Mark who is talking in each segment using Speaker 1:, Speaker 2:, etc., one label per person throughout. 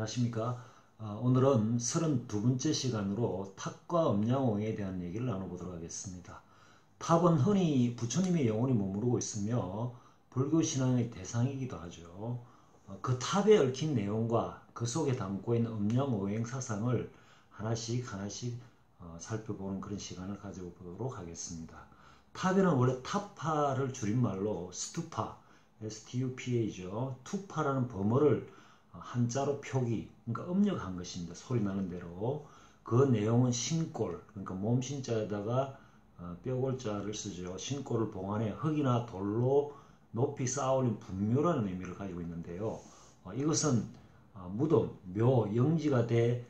Speaker 1: 안녕하십니까. 오늘은 32번째 시간으로 탑과 음양오행에 대한 얘기를 나눠보도록 하겠습니다. 탑은 흔히 부처님의 영혼이 머무르고 있으며 불교 신앙의 대상이기도 하죠. 그 탑에 얽힌 내용과 그 속에 담고 있는 음양오행 사상을 하나씩 살펴보는 그런 시간을 가져보도록 하겠습니다. 탑에는 원래 타파를 줄임말로 스투파, STUPA죠. 투파라는 범어를 한자로 표기, 그러니까 음력한 것입니다. 소리 나는 대로. 그 내용은 신골, 그러니까 몸신자에다가 뼈골자를 쓰죠. 신골을 봉안해 흙이나 돌로 높이 쌓아올린 분묘라는 의미를 가지고 있는데요. 이것은 무덤, 묘, 영지가 돼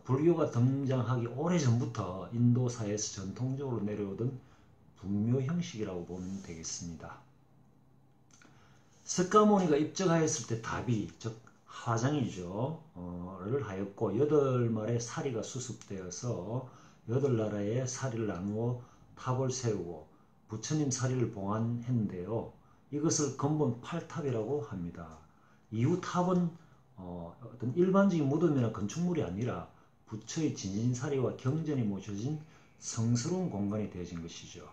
Speaker 1: 불교가 등장하기 오래전부터 인도사에서 전통적으로 내려오던 분묘 형식이라고 보면 되겠습니다. 석가모니가 입적하였을 때 답이, 즉 화장이죠. 를 하였고 8마리의 사리가 수습되어서 8나라의 사리를 나누어 탑을 세우고 부처님 사리를 봉안했는데요. 이것을 근본 8탑이라고 합니다. 이후 탑은 어떤 일반적인 무덤이나 건축물이 아니라 부처의 진신사리와 경전이 모셔진 성스러운 공간이 되어진 것이죠.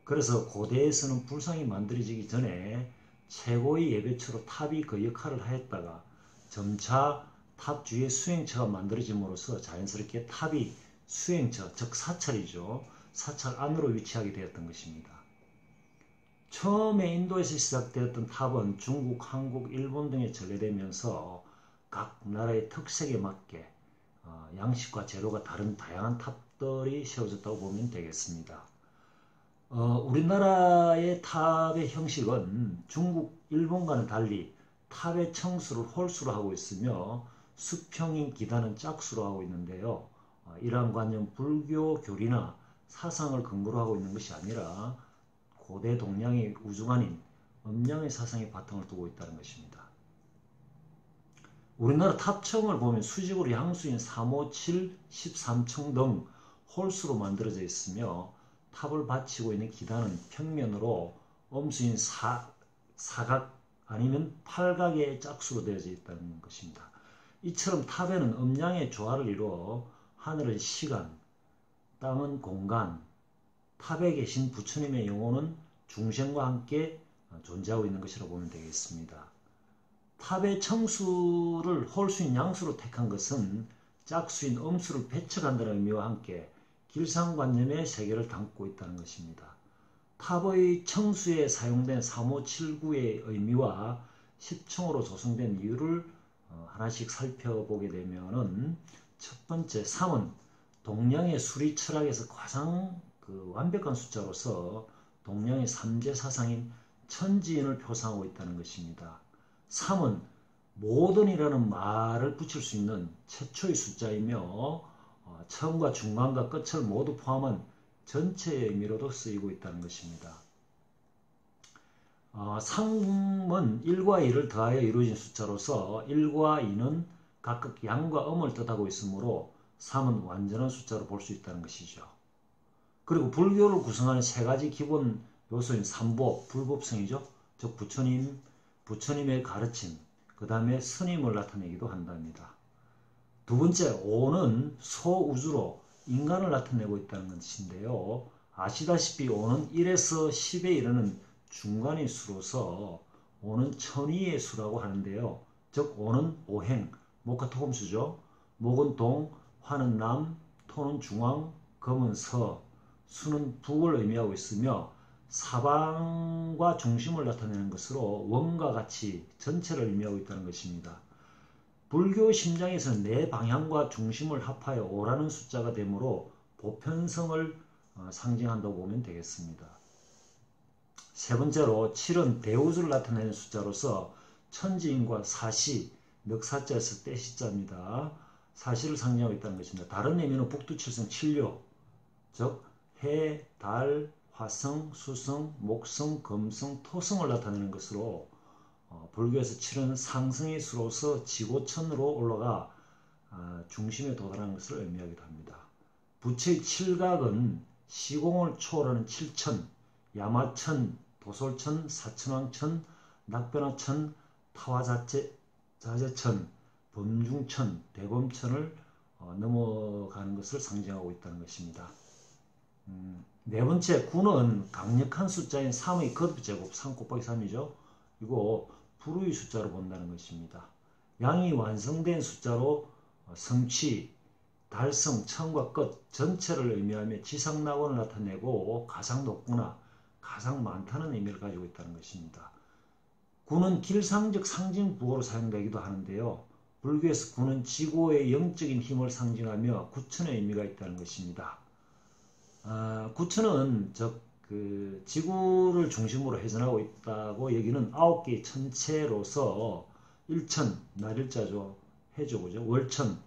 Speaker 1: 그래서 고대에서는 불상이 만들어지기 전에 최고의 예배처로 탑이 그 역할을 하였다가 점차 탑 주위에 수행처가 만들어짐으로써 자연스럽게 탑이 수행처, 즉 사찰이죠. 사찰 안으로 위치하게 되었던 것입니다. 처음에 인도에서 시작되었던 탑은 중국, 한국, 일본 등에 전래되면서 각 나라의 특색에 맞게 양식과 재료가 다른 다양한 탑들이 세워졌다고 보면 되겠습니다. 우리나라의 탑의 형식은 중국, 일본과는 달리 탑의 청수를 홀수로 하고 있으며 수평인 기단은 짝수로 하고 있는데요. 이러한 관념 불교 교리나 사상을 근거로 하고 있는 것이 아니라 고대 동양의 우주관인 음양의 사상에 바탕을 두고 있다는 것입니다. 우리나라 탑청을 보면 수직으로 양수인 3, 5, 7, 13층 등 홀수로 만들어져 있으며 탑을 받치고 있는 기단은 평면으로 엄수인 사각 아니면 팔각의 짝수로 되어져 있다는 것입니다. 이처럼 탑에는 음양의 조화를 이루어 하늘은 시간, 땅은 공간, 탑에 계신 부처님의 영혼은 중생과 함께 존재하고 있는 것이라고 보면 되겠습니다. 탑의 청수를 홀수인 양수로 택한 것은 짝수인 음수를 배척한다는 의미와 함께 길상관념의 세계를 담고 있다는 것입니다. 탑의 청수에 사용된 3579의 의미와 10층으로 조성된 이유를 하나씩 살펴보게 되면은 첫 번째 3은 동양의 수리 철학에서 가장 완벽한 숫자로서 동양의 삼재 사상인 천지인을 표상하고 있다는 것입니다. 3은 모든이라는 말을 붙일 수 있는 최초의 숫자이며 처음과 중간과 끝을 모두 포함한 전체의 의미로도 쓰이고 있다는 것입니다. 3은 1과 2를 더하여 이루어진 숫자로서 1과 2는 각각 양과 음을 뜻하고 있으므로 3은 완전한 숫자로 볼 수 있다는 것이죠. 그리고 불교를 구성하는 세 가지 기본 요소인 삼법, 불법성이죠. 즉 부처님의 가르침, 그 다음에 스님을 나타내기도 한답니다. 두 번째, 5는 소우주로 인간을 나타내고 있다는 것인데요. 아시다시피 5는 1에서 10에 이르는 중간의 수로서 5는 천의의 수라고 하는데요. 즉 5는 오행, 목화 토금수죠. 목은 동, 화는 남, 토는 중앙, 금은 서, 수는 북을 의미하고 있으며 사방과 중심을 나타내는 것으로 원과 같이 전체를 의미하고 있다는 것입니다. 불교 심장에서는 네 방향과 중심을 합하여 5라는 숫자가 되므로 보편성을 상징한다고 보면 되겠습니다. 세 번째로 7은 대우주를 나타내는 숫자로서 천지인과 사시, 넉사자에서 떼시자입니다. 사시를 상징하고 있다는 것입니다. 다른 의미는 북두칠성 칠료, 즉 해, 달, 화성, 수성, 목성, 금성, 토성을 나타내는 것으로 불교에서 7은 상승의 수로서 지고천으로 올라가 중심에 도달하는 것을 의미하기도 합니다. 부처의 칠각은 시공을 초월하는 칠천, 야마천, 도솔천, 사천왕천, 낙변화천, 타화자재천, 범중천, 대범천을 넘어가는 것을 상징하고 있다는 것입니다. 네 번째, 9는 강력한 숫자인 3의 거듭제곱, 3 곱하기 3이죠. 이거 불의 숫자로 본다는 것입니다. 양이 완성된 숫자로 성취, 달성, 처음과 끝 전체를 의미하며 지상낙원을 나타내고 가장 높거나 가장 많다는 의미를 가지고 있다는 것입니다. 9는 길상적 상징 부호로 사용되기도 하는데요. 불교에서 9는 지고의 영적인 힘을 상징하며 구천의 의미가 있다는 것입니다. 구천은 지구를 중심으로 회전하고 있다고 여기는 9개의 천체로서 일천, 날일자죠. 해죠. 그죠? 월천,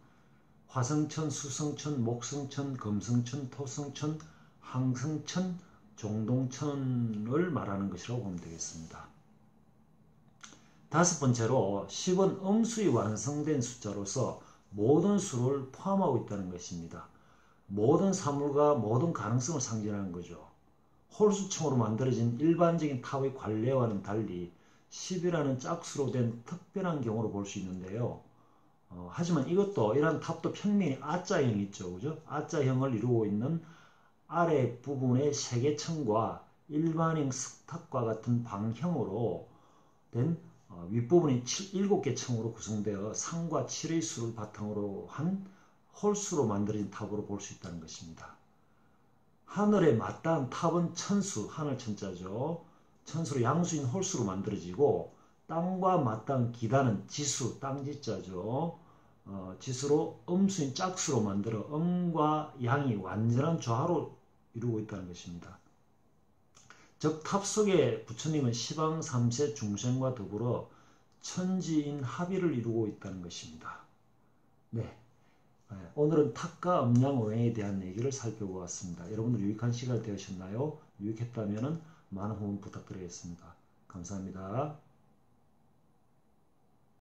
Speaker 1: 화성천, 수성천, 목성천, 금성천, 토성천, 항성천, 종동천을 말하는 것이라고 보면 되겠습니다. 다섯 번째로 10은 음수의 완성된 숫자로서 모든 수를 포함하고 있다는 것입니다. 모든 사물과 모든 가능성을 상징하는 거죠. 홀수층으로 만들어진 일반적인 탑의 관례와는 달리 10이라는 짝수로 된 특별한 경우로 볼 수 있는데요. 하지만 이러한 탑도 평면이 아자형이 있죠. 그죠? 아자형을 이루고 있는 아래 부분의 세개층과 일반형 석탑과 같은 방형으로 된 윗부분이 7개 층으로 구성되어 3과 7의 수를 바탕으로 한 홀수로 만들어진 탑으로 볼 수 있다는 것입니다. 하늘에 맞닿은 탑은 천수, 하늘 천자죠. 천수로 양수인 홀수로 만들어지고 땅과 맞닿은 기단은 지수, 땅지자죠. 지수로 음수인 짝수로 만들어 음과 양이 완전한 조화로 이루고 있다는 것입니다. 즉 탑 속에 부처님은 시방 3세 중생과 더불어 천지인 합의를 이루고 있다는 것입니다. 네, 오늘은 탑과 음양 오행에 대한 얘기를 살펴보았습니다. 여러분들 유익한 시간이 되셨나요? 유익했다면 많은 후원 부탁드리겠습니다. 감사합니다.